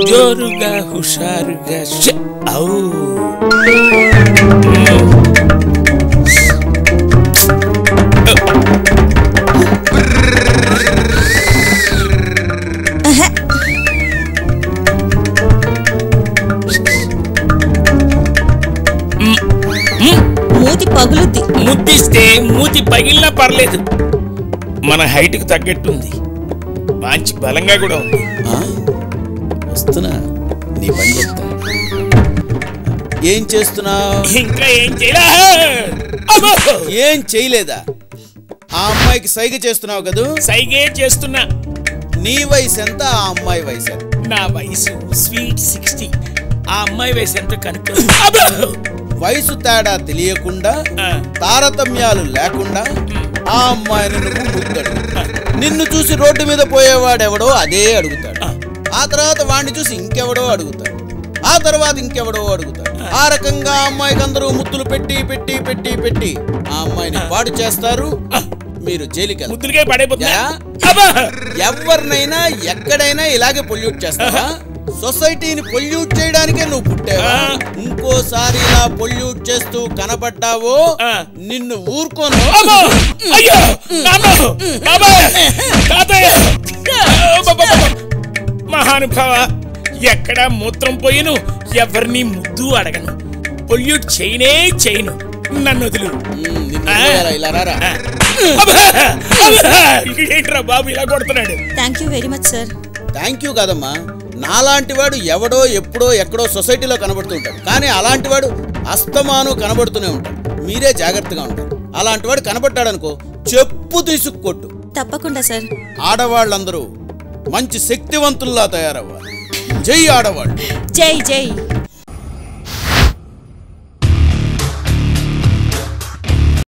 జోరుగా హుషారుగా మూతి పగులుద్ది. ముద్దిస్తే మూతి పగిలినా పర్లేదు, మన హైట్ కు తగ్గట్టుంది, మంచి బలంగా కూడా ఉంది. వస్తున్నా, నీ పని చెప్తా. ఏం చేస్తున్నావు? ఇంకా ఏం చేయలేదా? ఆ అమ్మాయికి సైగ చేస్తున్నావు కదూ? సైగే చేస్తున్నా. నీ వయసు ఎంత, ఆ అమ్మాయి వయసు ఎంత? నా వయసు స్వీట్ 60. ఆ అమ్మాయి వయసు ఎంత కనుక్కో. వయసు తేడా తెలియకుండా, తారతమ్యాలు లేకుండా ఆ అమ్మాయిని నువ్వు ముద్దడు. నిన్ను చూసి రోడ్డు మీద పోయేవాడెవడో అదే అడుగుతాడు. ఆ తర్వాత వాడిని చూసి ఇంకెవడో అడుగుతాడు. ఆ తర్వాత ఇంకెవడో అడుగుతాడు. ఆ రకంగా అమ్మాయికి అందరూ ముద్దులు పెట్టి పెట్టి పెట్టి పెట్టి ఆ అమ్మాయిని పాడు చేస్తారు. మీరు జైలుకి ఎవరినైనా ఎక్కడైనా ఇలాగే పొల్యూట్ చేస్తావా? సొసైటీని పొల్యూట్ చేయడానికే నువ్వు పుట్టావా? ఇంకోసారి ఇలా పొల్యూట్ చేస్తూ కనబడ్డావో నిన్ను ఊరుకోను. మహానుభావ, ఎక్కడా మూత్రం పోయిను, ఎవరిని ముద్దు అడగను, పొల్యూట్ చేయను, నన్ను వదులు. ఏంట్రా బాబు ఇలా కొడుతున్నాడు? Thank you very much sir. Thank you కాదమ్మా, నాలాంటి వాడు ఎవడో ఎప్పుడో ఎక్కడో సొసైటీలో కనబడుతుంటాడు, కానీ అలాంటి వాడు అస్తమాను కనబడుతూనే ఉంటాడు. మీరే జాగ్రత్తగా ఉంటారు. అలాంటి వాడు కనబడ్డాడనుకో చెప్పు తీసుకొట్టు. తప్పకుండా సార్. ఆడవాళ్ళందరూ మంచి శక్తివంతుల్లా తయారవ్వాలి. జై ఆడవాళ్ళు. జై జై.